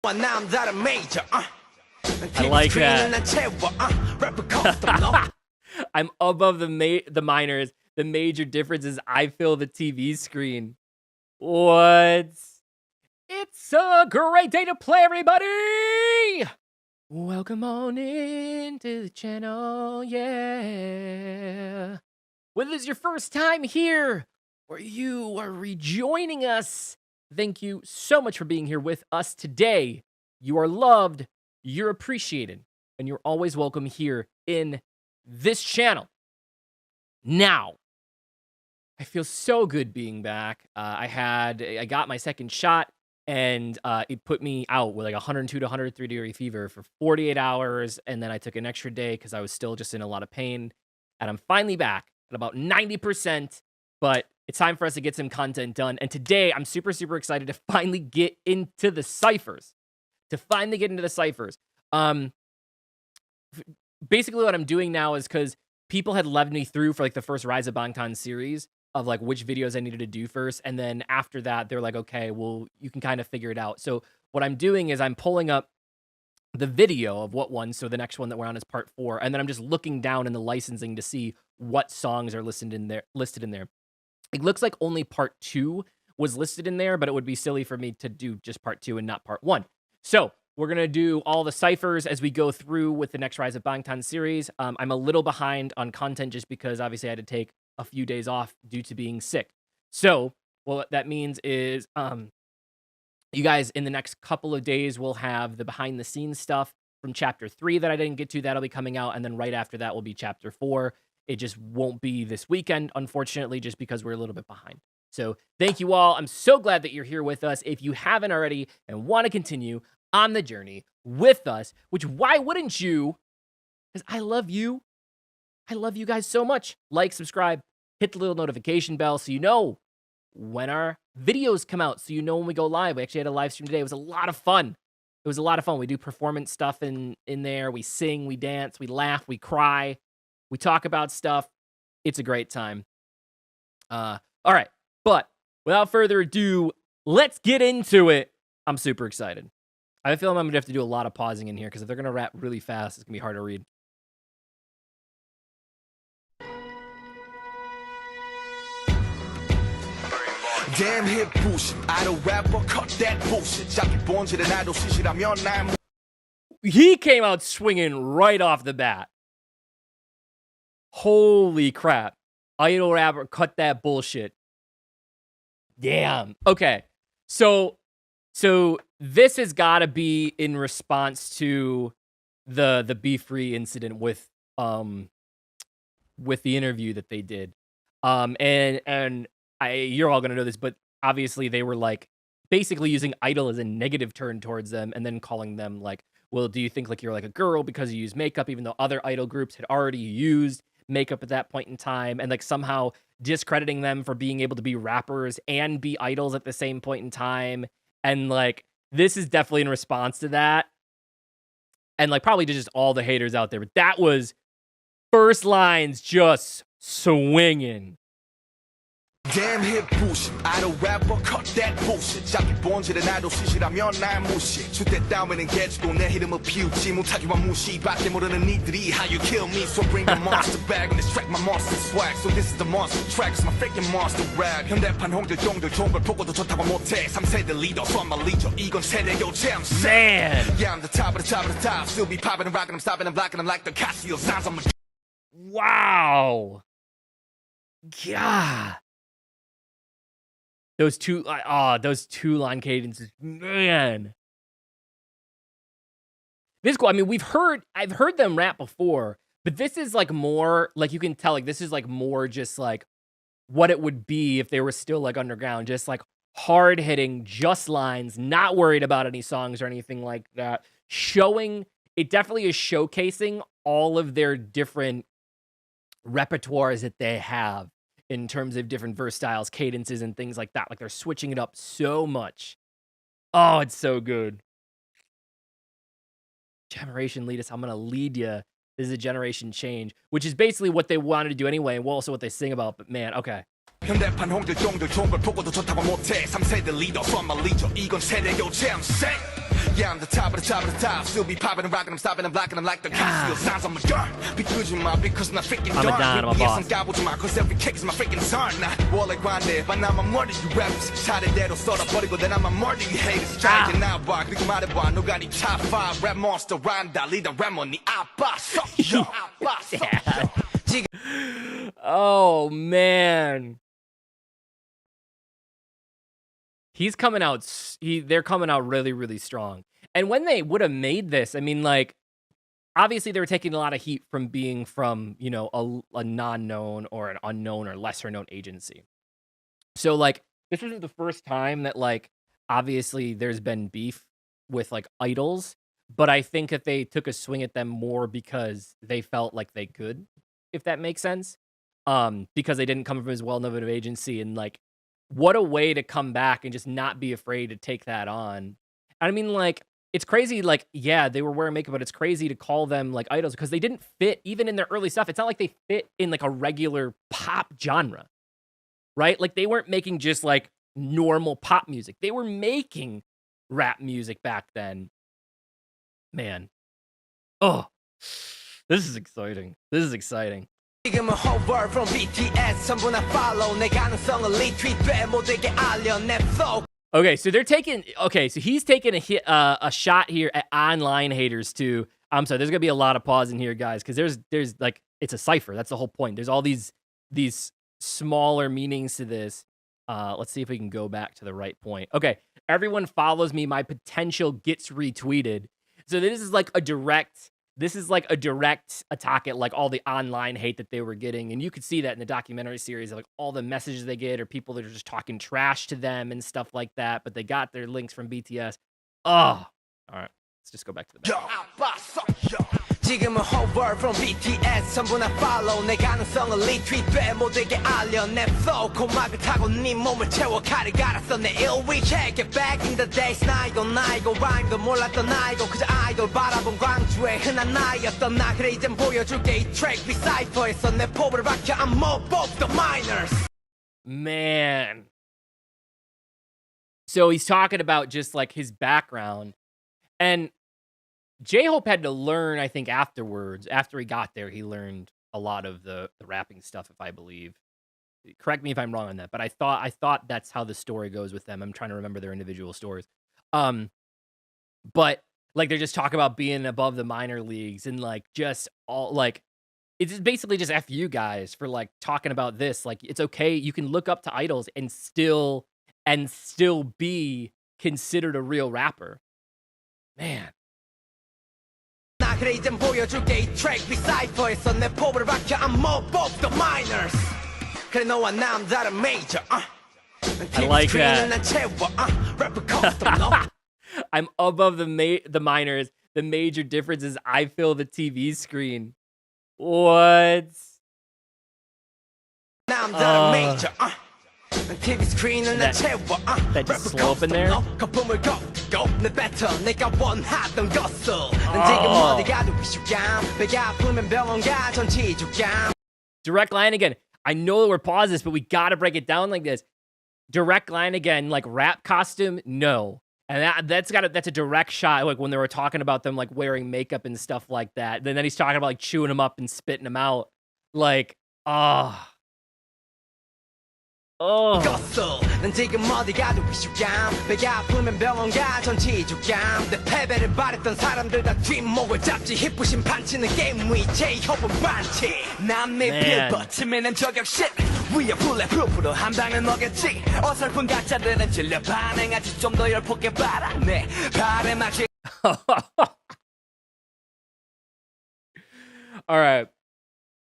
I like that. I'm above the minors. The major difference is I fill the TV screen. What? It's a great day to play, everybody! Welcome on into the channel, yeah. Whether it's your first time here or you are rejoining us, thank you so much for being here with us today. You are loved, you're appreciated, and you're always welcome here in this channel. Now, I feel so good being back. I got my second shot, and it put me out with like 102 to 103 degree fever for 48 hours, and then I took an extra day because I was still just in a lot of pain, and I'm finally back at about 90%, but it's time for us to get some content done, and today I'm super, super excited to finally get into the ciphers. Basically what I'm doing now is because people had led me through for like the first Rise of Bangtan series of like which videos I needed to do first. And then after that, they're like, okay, well, you can kind of figure it out. So what I'm doing is I'm pulling up the video of what one. So the next one that we're on is part 4. And then I'm just looking down in the licensing to see what songs are listed in there. It looks like only part 2 was listed in there, but it would be silly for me to do just part 2 and not part 1. So we're going to do all the ciphers as we go through with the next Rise of Bangtan series. I'm a little behind on content just because obviously I had to take a few days off due to being sick. So what that means is you guys in the next couple of days will have the behind the scenes stuff from chapter 3 that I didn't get to. That'll be coming out. And then right after that will be chapter 4. It just won't be this weekend, unfortunately, just because we're a little bit behind. So thank you all. I'm so glad that you're here with us. If you haven't already and want to continue on the journey with us, which why wouldn't you? Because I love you. I love you guys so much. Like, subscribe, hit the little notification bell so you know when our videos come out, so you know when we go live. We actually had a live stream today. It was a lot of fun. We do performance stuff in there. We sing, we dance, we laugh, we cry, we talk about stuff. It's a great time. All right, but without further ado, let's get into it. I'm super excited. I feel like I'm going to have to do a lot of pausing in here because if they're going to rap really fast, it's going to be hard to read. Damn hip bullshit. Idol rapper, cut that bullshit. He came out swinging right off the bat. Holy crap. Idol rapper, cut that bullshit. Damn. Okay. So this has got to be in response to the Be Free incident with the interview that they did. You're all gonna know this, but obviously they were like basically using idol as a negative turn towards them, and then calling them like, well, do you think like you're like a girl because you use makeup, even though other idol groups had already used makeup at that point in time, and like somehow discrediting them for being able to be rappers and be idols at the same point in time. And like this is definitely in response to that, and like probably to just all the haters out there. But that was first lines just swinging. Damn hip bullshit. Idol rapper, cut that bullshit. 자기 본질은 idol 시시라면 날 무시. 주대 따위는 개주고 내 이름을 피우지 못하지만 무시밖에 모르는 니들이 how you kill me. So bring the monster back and distract my monster swag. So this is the monster track, it's my freaking monster rap. 현대판 홍길동들 좋은 걸 보고도 좋다고 못해. 3세대 리더, so I'm a leader. 이건 세대 교체, I'm sad. Yeah, I'm the top of the top of the top. Still be popping and rocking, I'm stopping and blocking, I'm like the Casio sounds. I'm a... Wow. God. Those two line cadences, man. This is cool. I mean, I've heard them rap before, but this is like more, like you can tell, like this is like more just like what it would be if they were still like underground, just like hard hitting, just lines, not worried about any songs or anything like that. It definitely is showcasing all of their different repertoires that they have in terms of different verse styles, cadences, and things like that. Like, they're switching it up so much. Oh, it's so good. Generation lead us. I'm going to lead you. This is a generation change, which is basically what they wanted to do anyway, and also what they sing about. But, man, okay. 현대판 홍길동들 좋은 걸 보고도 좋다고 못해 3세대 리더 so I'm a leader 이건 세대 교체 I'm saying Yeah, I'm the top of the top of the top. Still be popping and rocking, I'm stopping and blocking, I'm like the cops. Sounds I'm a gun. Because I'm not freaking I'm a Don, I'm a boss. Cause every kick is my freaking son. 원래 관대, but now I'm more than you rappers. 차례대로 썰어버리고 then I'm more than you haters. Try to now bar, 그리고 말해봐. 누가 네 top 5 rap monster 란다. 리더 래머 네 아빠 썩여. 아빠 썩여. Oh man. He's coming out, they're coming out really, really strong. And when they would have made this, I mean, like, obviously they were taking a lot of heat from being from, you know, a non-known or an unknown or lesser known agency. So, like, this isn't the first time that, like, obviously there's been beef with, like, idols, but I think that they took a swing at them more because they felt like they could, if that makes sense. Because they didn't come from as well-known of an agency, and, like, what a way to come back and just not be afraid to take that on. I mean, like, it's crazy, like, yeah, they were wearing makeup, but it's crazy to call them, like, idols because they didn't fit, even in their early stuff. It's not like they fit in, like, a regular pop genre, right? Like, they weren't making just, like, normal pop music. They were making rap music back then. Man. Oh, this is exciting. This is exciting. 지금은 hover from BTS 전부 나 follow 내 가능성을 retweet돼 모두에게 알려 내 flow. Okay, so he's taking a shot here at online haters too. I'm sorry, there's gonna be a lot of pause in here, guys, because there's like, it's a cipher. That's the whole point. There's all these smaller meanings to this. Let's see if we can go back to the right point. Okay, everyone follows me. My potential gets retweeted. So this is like a direct attack at like all the online hate that they were getting. And you could see that in the documentary series, like all the messages they get or people that are just talking trash to them and stuff like that. But they got their links from BTS. Oh, all right. Let's just go back to the back. 지금은 hover from BTS 전부 나 follow 내 가능성을 retweet돼 모두에게 알려 내 flow 고막을 타고 네 몸을 채워 칼을 갈았어 내 일위 check it back in the days 나이고 rhyme도 몰랐던 나이고 그저 아이돌 바라본 광주의 흔한 나이였던 나 그래 이젠 보여줄게 이 track Cypher에서 내 포부를 박혀 I'm more of the minors. Man. So he's talking about just like his background, and J-Hope had to learn, I think, afterwards. After he got there, he learned a lot of the rapping stuff, if I believe. Correct me if I'm wrong on that, but I thought that's how the story goes with them. I'm trying to remember their individual stories. But like they're just talking about being above the minor leagues and like just all like it's basically just F you guys for like talking about this. Like it's okay, you can look up to idols and still be considered a real rapper. Man. 그래 이젠 보여줄게 이 track Cypher에서 내 포부를 박혀 I'm more of the minors. 그래 너와 나 다른 major. I like that. I'm above the minors. The major difference is I fill the TV screen. What? TV screen that just slope in there. Direct line again. I know that we're pausing this, but we gotta break it down like this. Direct line again, like rap costume, no. And that's a direct shot, like when they were talking about them like wearing makeup and stuff like that. Then he's talking about like chewing them up and spitting them out. Like, oh. Oh. 난 지금 어디 가도 위축감 배가 아프면 병원 가 전치주감 내 패배를 바랬던 사람들 다 뒷목을 잡지 힙부심 판치는 게임 위 J-Hope은 반치 남의 필버 치면은 저격 shit 위에 블랙프루프로 한 방은 먹겠지 어설픈 가짜들은 질려 반응하지 좀 더 열폭게 바라네 발에 맞지. All right,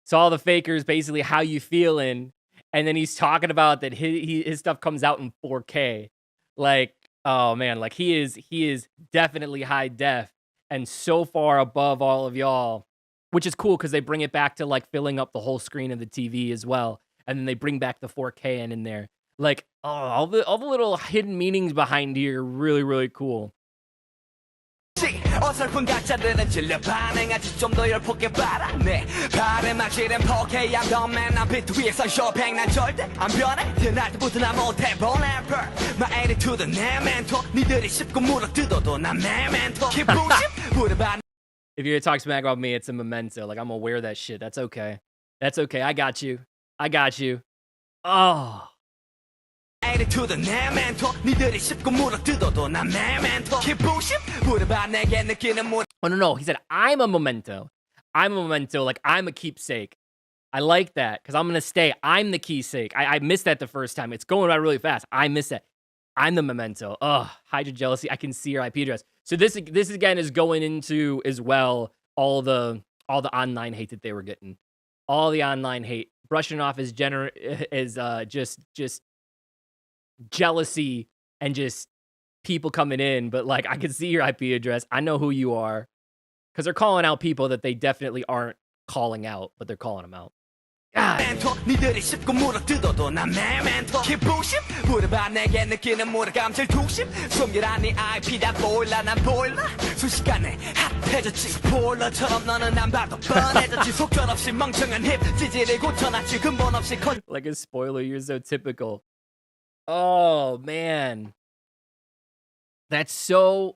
so all the fakers basically how you feeling. And then he's talking about that his stuff comes out in 4K. Like, oh man, like he is definitely high def and so far above all of y'all, which is cool because they bring it back to like filling up the whole screen of the TV as well. And then they bring back the 4K in there. Like, oh, all the little hidden meanings behind here are really, really cool. 없이 어설픈 가짜들은 질려 반응하지 좀 더 열폭게 바라네 발에만 지른 포케야 덤맨 난 비트 위에서 쇼팽 난 절대 안 변해 태어날 때부터 난 못해 born ever My attitude 내 멘토 니들이 씹고 물어뜯어도 난 내 멘토 기부심 물어봐. If you're gonna talk smack about me, it's a memento. Like, I'm aware of that shit. That's okay. That's okay. I got you. I got you. Oh. attitude 내 멘토 니들이 씹고 물어뜯어도 난 내 멘토 기부심 물어봐 내게 느끼는 물. Oh, no. He said, I'm a memento. I'm a memento. Like, I'm a keepsake. I like that because I'm going to stay. I'm the keepsake. I missed that the first time. It's going by really fast. I missed that. I'm the memento. Ugh, hide your jealousy. I can see your IP address. So this again is going into as well all the online hate that they were getting. All the online hate. Brushing off as just jealousy and just people coming in. But like, I can see your IP address. I know who you are. Because they're calling out people that they definitely aren't calling out, but they're calling them out. God. 니들이 씹고 물어뜯어도 난 내 멘토 기부심 물어봐 내게 느끼는 물어감질 투심 숨기란 네 IP 다 보일라 난 보일라 순식간에 핫해졌지 스포일러처럼 너는 안 봐도 뻔해졌지 속절없이 멍청한 힙 찌질을 고쳐놨지 근본 없이 Like a spoiler, you're so typical. Oh man, it's so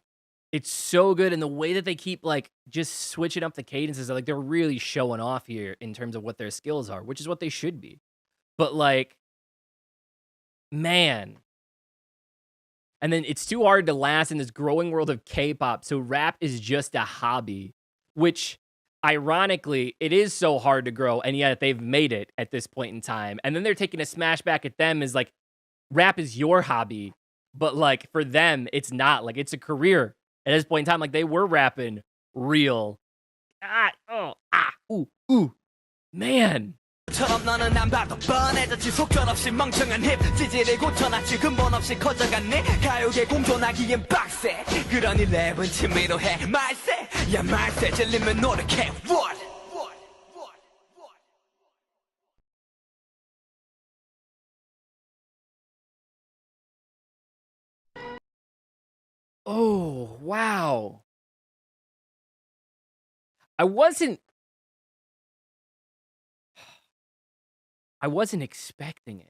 good, and the way that they keep like just switching up the cadences, like they're really showing off here in terms of what their skills are, which is what they should be. But like, man, and then it's too hard to last in this growing world of K-pop. So rap is just a hobby, which ironically it is so hard to grow, and yet they've made it at this point in time. And then they're taking a smash back at them as like, rap is your hobby, but like for them, it's not. Like it's a career. At this point in time, like they were rapping real. Ooh, man. 처럼 너는 안 봐도 뻔해졌지 속절없이 멍청한 힙 찌질을 고쳐놨지 근본 없이 커져갔네 가요계 공존하기엔 빡세 그러니 랩은 취미로 해 말세 야 말세 질리면 노력해 what? Oh, wow. I wasn't expecting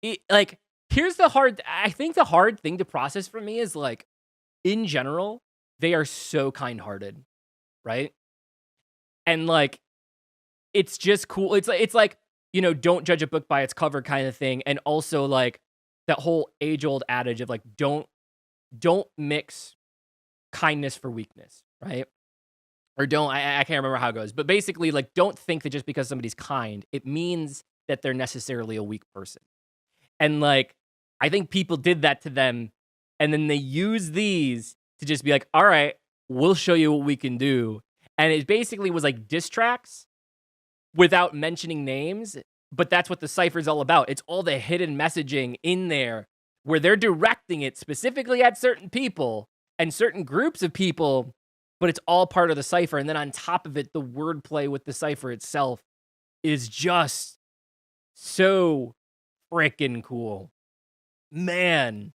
it. Like, here's I think the hard thing to process for me is like, in general, they are so kind-hearted, right? And like, it's just cool. It's like, you know, don't judge a book by its cover kind of thing. And also like that whole age-old adage of like, don't mix kindness for weakness, right? Or I can't remember how it goes, but basically like, don't think that just because somebody's kind, it means that they're necessarily a weak person. And like, I think people did that to them. And then they use these to just be like, all right, we'll show you what we can do. And it basically was like diss tracks without mentioning names. But that's what the Cypher is all about. It's all the hidden messaging in there where they're directing it specifically at certain people and certain groups of people, but it's all part of the Cypher. And then on top of it, the wordplay with the Cypher itself is just so freaking cool. Man.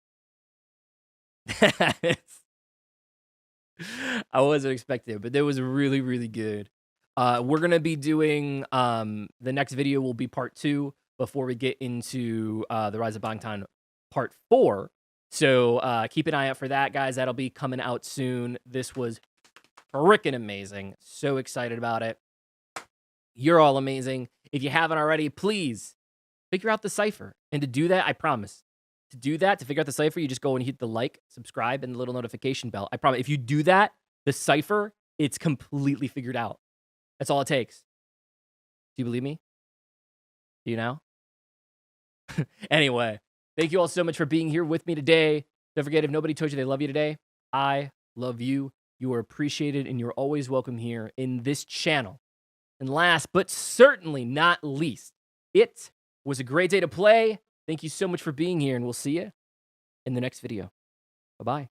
I wasn't expecting it, but it was really, really good. We're going to be doing, the next video will be part 2 before we get into the Rise of Bangtan part 4. So keep an eye out for that, guys. That'll be coming out soon. This was freaking amazing. So excited about it. You're all amazing. If you haven't already, please figure out the Cypher. And to do that, I promise, to figure out the Cypher, you just go and hit the like, subscribe, and the little notification bell. I promise, if you do that, the Cypher, it's completely figured out. That's all it takes. Do you believe me? Do you now? Anyway, thank you all so much for being here with me today. Don't forget, if nobody told you they love you today, I love you. You are appreciated, and you're always welcome here in this channel. And last, but certainly not least, it was a great day to play. Thank you so much for being here, and we'll see you in the next video. Bye-bye.